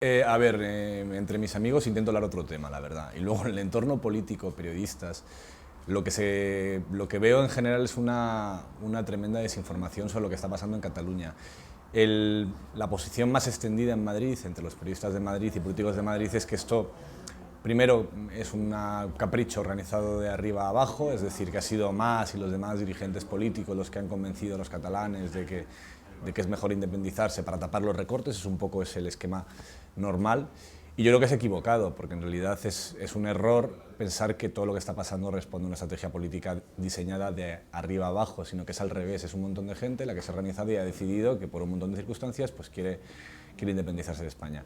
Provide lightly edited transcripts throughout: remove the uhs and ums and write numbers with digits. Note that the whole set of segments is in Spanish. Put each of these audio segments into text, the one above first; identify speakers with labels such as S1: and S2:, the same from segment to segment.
S1: Entre mis amigos intento hablar otro tema, la verdad. Y luego en el entorno político, periodistas, lo que veo en general es una tremenda desinformación sobre lo que está pasando en Cataluña. La posición más extendida en Madrid, entre los periodistas de Madrid y políticos de Madrid, es que esto, primero, es un capricho organizado de arriba a abajo, es decir, que ha sido Mas y los demás dirigentes políticos los que han convencido a los catalanes de que es mejor independizarse para tapar los recortes. Es un poco el esquema normal. Y yo creo que es equivocado, porque en realidad es un error pensar que todo lo que está pasando responde a una estrategia política diseñada de arriba abajo, sino que es al revés. Es un montón de gente la que se ha organizado y ha decidido que por un montón de circunstancias pues quiere independizarse de España.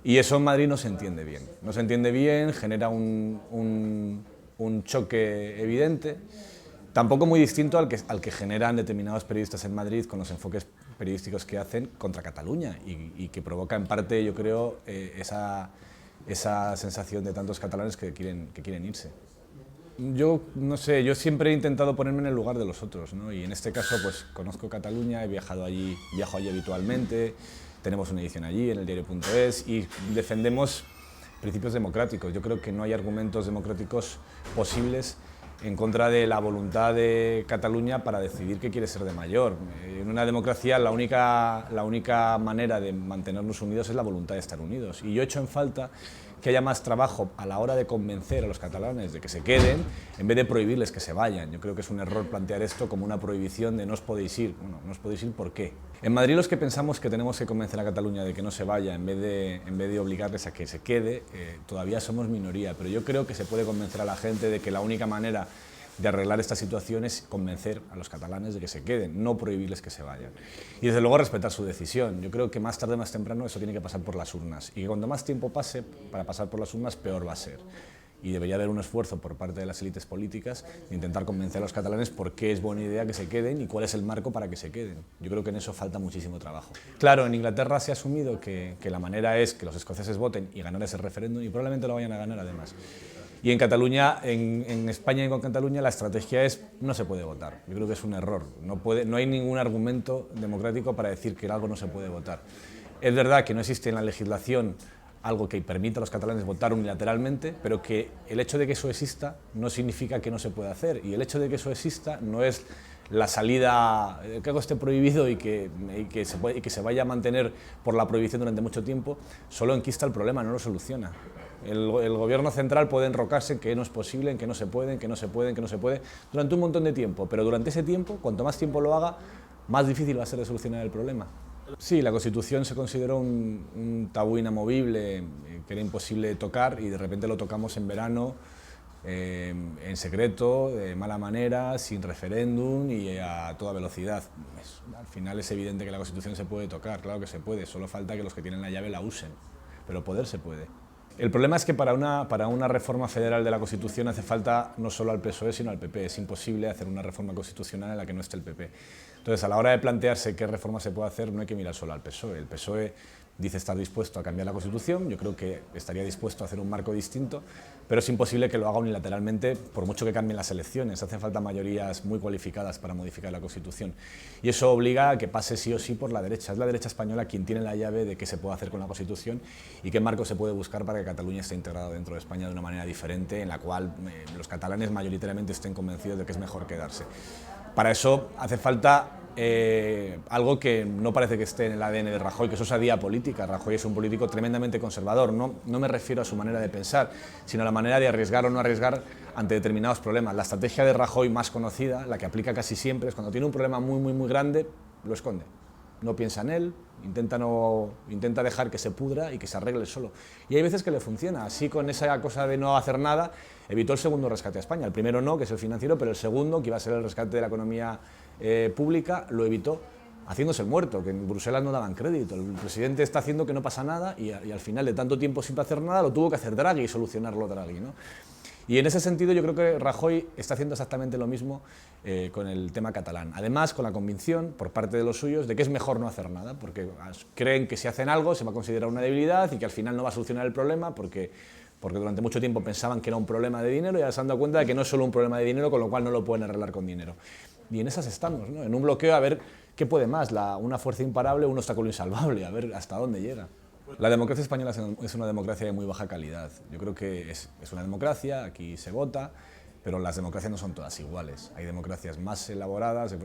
S1: Y eso en Madrid no se entiende bien. No se entiende bien, genera un choque evidente, tampoco muy distinto al que generan determinados periodistas en Madrid con los enfoques periodísticos que hacen contra Cataluña y que provoca en parte, yo creo, esa sensación de tantos catalanes que quieren irse. Yo no sé, yo siempre he intentado ponerme en el lugar de los otros, ¿no? Y en este caso pues conozco Cataluña, viajo allí habitualmente, tenemos una edición allí en el diario.es y defendemos principios democráticos. Yo creo que no hay argumentos democráticos posibles en contra de la voluntad de Cataluña para decidir qué quiere ser de mayor. En una democracia la única manera de mantenernos unidos es la voluntad de estar unidos. Y yo echo en falta que haya más trabajo a la hora de convencer a los catalanes de que se queden, en vez de prohibirles que se vayan. Yo creo que es un error plantear esto como una prohibición de no os podéis ir. Bueno, no os podéis ir, ¿por qué? En Madrid los que pensamos que tenemos que convencer a Cataluña de que no se vaya, en vez de obligarles a que se quede, todavía somos minoría. Pero yo creo que se puede convencer a la gente de que la única manera de arreglar esta situación es convencer a los catalanes de que se queden, no prohibirles que se vayan. Y desde luego respetar su decisión. Yo creo que más tarde o más temprano eso tiene que pasar por las urnas. Y que cuanto más tiempo pase para pasar por las urnas, peor va a ser. Y debería haber un esfuerzo por parte de las élites políticas de intentar convencer a los catalanes por qué es buena idea que se queden y cuál es el marco para que se queden. Yo creo que en eso falta muchísimo trabajo. Claro, en Inglaterra se ha asumido que la manera es que los escoceses voten y ganar ese referéndum, y probablemente lo vayan a ganar además. Y en Cataluña, en España y con Cataluña, la estrategia es no se puede votar. Yo creo que es un error. No hay ningún argumento democrático para decir que algo no se puede votar. Es verdad que no existe en la legislación algo que permita a los catalanes votar unilateralmente, pero que el hecho de que eso exista no significa que no se pueda hacer. Y el hecho de que eso exista no es la salida, que algo esté prohibido y que se vaya a mantener por la prohibición durante mucho tiempo, solo enquista el problema, no lo soluciona. El gobierno central puede enrocarse en que no es posible, en que no se puede, en que no se puede, en que no se puede, durante un montón de tiempo, pero durante ese tiempo, cuanto más tiempo lo haga, más difícil va a ser de solucionar el problema. Sí, la Constitución se consideró un tabú inamovible que era imposible de tocar, y de repente lo tocamos en verano, en secreto, de mala manera, sin referéndum y a toda velocidad. Al final es evidente que la Constitución se puede tocar, claro que se puede, solo falta que los que tienen la llave la usen, pero poder se puede. El problema es que para una reforma federal de la Constitución hace falta no solo al PSOE sino al PP. Es imposible hacer una reforma constitucional en la que no esté el PP. Entonces, a la hora de plantearse qué reforma se puede hacer, no hay que mirar solo al PSOE. El PSOE dice estar dispuesto a cambiar la Constitución, yo creo que estaría dispuesto a hacer un marco distinto, pero es imposible que lo haga unilateralmente, por mucho que cambien las elecciones. Hacen falta mayorías muy cualificadas para modificar la Constitución. Y eso obliga a que pase sí o sí por la derecha. Es la derecha española quien tiene la llave de qué se puede hacer con la Constitución y qué marco se puede buscar para que Cataluña esté integrada dentro de España de una manera diferente, en la cual los catalanes mayoritariamente estén convencidos de que es mejor quedarse. Para eso hace falta algo que no parece que esté en el ADN de Rajoy, que es osadía política. Rajoy es un político tremendamente conservador. No me refiero a su manera de pensar, sino a la manera de arriesgar o no arriesgar ante determinados problemas. La estrategia de Rajoy más conocida, la que aplica casi siempre, es cuando tiene un problema muy grande, lo esconde. No piensa en él, intenta dejar que se pudra y que se arregle solo. Y hay veces que le funciona. Así, con esa cosa de no hacer nada, evitó el segundo rescate a España. El primero no, que es el financiero, pero el segundo, que iba a ser el rescate de la economía pública, lo evitó haciéndose el muerto, que en Bruselas no daban crédito. El presidente está haciendo que no pasa nada y al final de tanto tiempo sin hacer nada lo tuvo que hacer Draghi y solucionarlo Draghi, ¿no? Y en ese sentido yo creo que Rajoy está haciendo exactamente lo mismo con el tema catalán. Además, con la convicción por parte de los suyos de que es mejor no hacer nada, porque creen que si hacen algo se va a considerar una debilidad y que al final no va a solucionar el problema porque durante mucho tiempo pensaban que era un problema de dinero y ahora se han dado cuenta de que no es solo un problema de dinero, con lo cual no lo pueden arreglar con dinero. Y en esas estamos, ¿no? En un bloqueo a ver qué puede más, una fuerza imparable o un obstáculo insalvable, a ver hasta dónde llega. La democracia española es una democracia de muy baja calidad. Yo creo que es una democracia, aquí se vota, pero las democracias no son todas iguales. Hay democracias más elaboradas,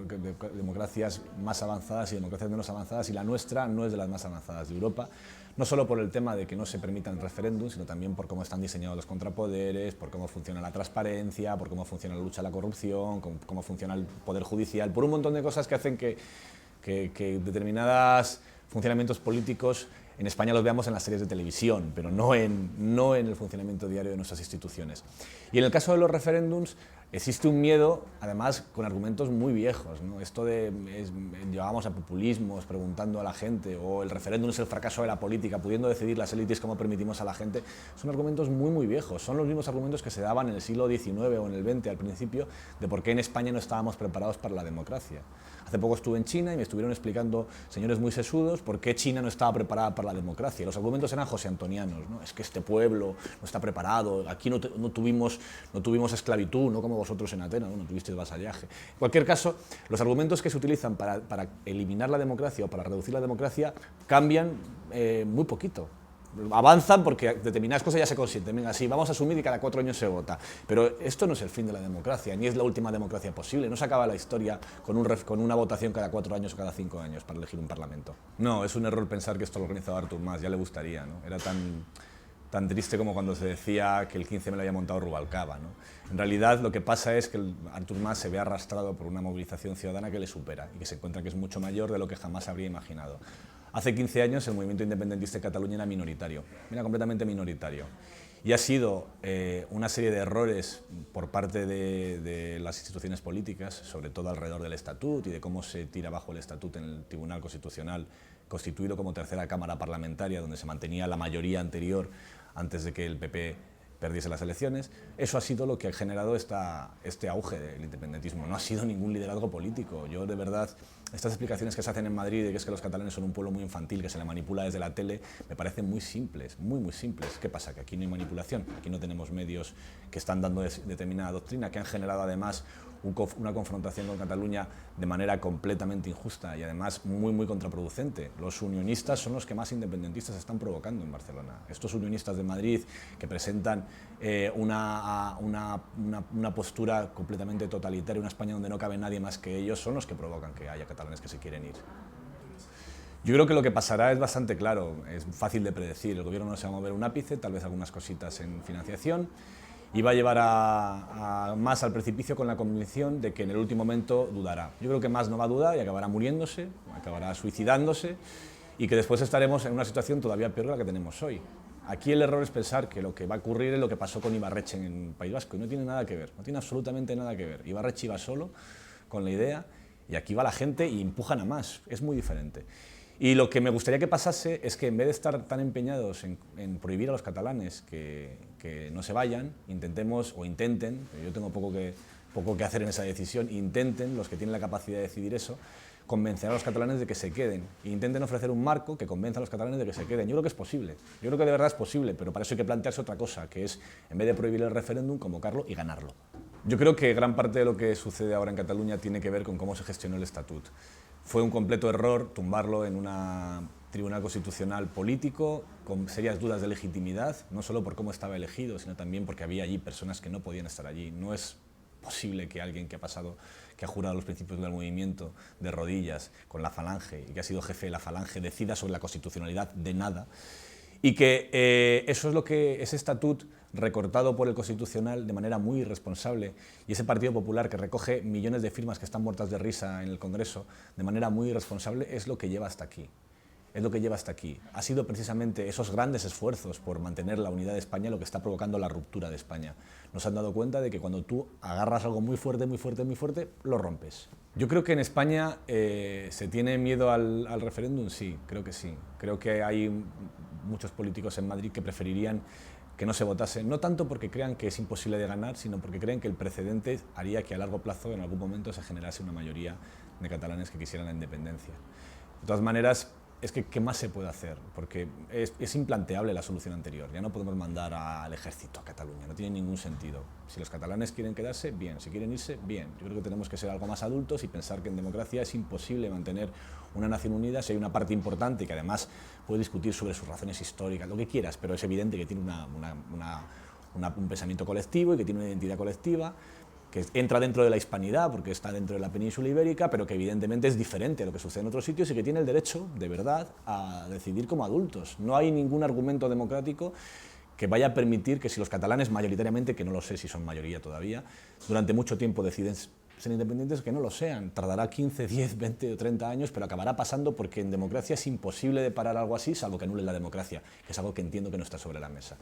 S1: democracias más avanzadas y democracias menos avanzadas, y la nuestra no es de las más avanzadas de Europa, no solo por el tema de que no se permitan referéndums, sino también por cómo están diseñados los contrapoderes, por cómo funciona la transparencia, por cómo funciona la lucha a la corrupción, cómo funciona el poder judicial, por un montón de cosas que hacen que determinados funcionamientos políticos en España los veamos en las series de televisión, pero no en el funcionamiento diario de nuestras instituciones. Y en el caso de los referéndums existe un miedo, además, con argumentos muy viejos, ¿no? Esto de llevábamos a populismos preguntando a la gente, o el referéndum es el fracaso de la política, pudiendo decidir las élites cómo permitimos a la gente, son argumentos muy viejos, son los mismos argumentos que se daban en el siglo XIX o en el XX al principio, de por qué en España no estábamos preparados para la democracia. Hace poco estuve en China y me estuvieron explicando señores muy sesudos por qué China no estaba preparada para la democracia. Los argumentos eran josé-antonianos, ¿no? Es que este pueblo no está preparado, aquí no tuvimos esclavitud, no como vosotros en Atenas, no tuvisteis vasallaje. En cualquier caso, los argumentos que se utilizan para eliminar la democracia o para reducir la democracia cambian muy poquito. Avanzan porque determinadas cosas ya se consienten. Venga, sí, vamos a asumir que cada 4 años se vota. Pero esto no es el fin de la democracia, ni es la última democracia posible. No se acaba la historia con una votación cada 4 años o cada 5 años para elegir un parlamento. No, es un error pensar que esto lo organizaba Artur Mas, ya le gustaría, ¿no? Era tan triste como cuando se decía que el 15M lo había montado Rubalcaba, ¿no? En realidad lo que pasa es que Artur Mas se ve arrastrado por una movilización ciudadana que le supera y que se encuentra que es mucho mayor de lo que jamás habría imaginado. Hace 15 años el movimiento independentista de Cataluña era minoritario, era completamente minoritario. Y ha sido una serie de errores por parte de las instituciones políticas, sobre todo alrededor del Estatut y de cómo se tira abajo el Estatut en el Tribunal Constitucional, constituido como tercera cámara parlamentaria, donde se mantenía la mayoría anterior antes de que el PP perdiese las elecciones. Eso ha sido lo que ha generado este auge del independentismo. No ha sido ningún liderazgo político. Yo, de verdad, estas explicaciones que se hacen en Madrid de que es que los catalanes son un pueblo muy infantil, que se le manipula desde la tele, me parecen muy simples, muy simples. ¿Qué pasa? Que aquí no hay manipulación, aquí no tenemos medios que están dando determinada doctrina, que han generado además una confrontación con Cataluña de manera completamente injusta y además muy contraproducente. Los unionistas son los que más independentistas están provocando en Barcelona. Estos unionistas de Madrid que presentan una postura completamente totalitaria, una España donde no cabe nadie más que ellos, son los que provocan que haya catalanes que se quieren ir. Yo creo que lo que pasará es bastante claro, es fácil de predecir. El gobierno no se va a mover un ápice, tal vez algunas cositas en financiación, y va a llevar más al precipicio con la convicción de que en el último momento dudará. Yo creo que más no va a dudar y acabará muriéndose, acabará suicidándose, y que después estaremos en una situación todavía peor de la que tenemos hoy. Aquí el error es pensar que lo que va a ocurrir es lo que pasó con Ibarretxe en el País Vasco, y no tiene nada que ver, no tiene absolutamente nada que ver. Ibarretxe iba solo con la idea, y aquí va la gente y empujan a más, es muy diferente. Y lo que me gustaría que pasase es que en vez de estar tan empeñados en prohibir a los catalanes que no se vayan, intenten, yo tengo poco que hacer en esa decisión, intenten, los que tienen la capacidad de decidir eso, convencer a los catalanes de que se queden, e intenten ofrecer un marco que convenza a los catalanes de que se queden. Yo creo que es posible, yo creo que de verdad es posible, pero para eso hay que plantearse otra cosa, que es, en vez de prohibir el referéndum, convocarlo y ganarlo. Yo creo que gran parte de lo que sucede ahora en Cataluña tiene que ver con cómo se gestionó el Estatut. Fue un completo error tumbarlo en un tribunal constitucional político, con serias dudas de legitimidad, no solo por cómo estaba elegido, sino también porque había allí personas que no podían estar allí. No es posible que alguien que ha jurado los principios del movimiento de rodillas con la Falange y que ha sido jefe de la Falange decida sobre la constitucionalidad de nada, y que eso es lo que ese estatut recortado por el Constitucional de manera muy irresponsable, y ese Partido Popular que recoge millones de firmas que están muertas de risa en el Congreso de manera muy irresponsable, es lo que lleva hasta aquí. Es lo que lleva hasta aquí. Ha sido precisamente esos grandes esfuerzos por mantener la unidad de España lo que está provocando la ruptura de España. Nos han dado cuenta de que cuando tú agarras algo muy fuerte, lo rompes. Yo creo que en España se tiene miedo al referéndum, sí, creo que sí. Creo que hay muchos políticos en Madrid que preferirían que no se votase, no tanto porque crean que es imposible de ganar, sino porque creen que el precedente haría que a largo plazo, en algún momento, se generase una mayoría de catalanes que quisieran la independencia. De todas maneras, Es que, ¿qué más se puede hacer? Porque es implanteable la solución anterior. Ya no podemos mandar al ejército a Cataluña, no tiene ningún sentido. Si los catalanes quieren quedarse, bien. Si quieren irse, bien. Yo creo que tenemos que ser algo más adultos y pensar que en democracia es imposible mantener una nación unida si hay una parte importante que además puede discutir sobre sus razones históricas, lo que quieras, pero es evidente que tiene un pensamiento colectivo y que tiene una identidad colectiva, que entra dentro de la hispanidad porque está dentro de la península ibérica, pero que evidentemente es diferente a lo que sucede en otros sitios y que tiene el derecho, de verdad, a decidir como adultos. No hay ningún argumento democrático que vaya a permitir que si los catalanes mayoritariamente, que no lo sé si son mayoría todavía, durante mucho tiempo deciden ser independientes, que no lo sean. Tardará 15, 10, 20 o 30 años, pero acabará pasando porque en democracia es imposible de parar algo así, salvo que anule la democracia, que es algo que entiendo que no está sobre la mesa.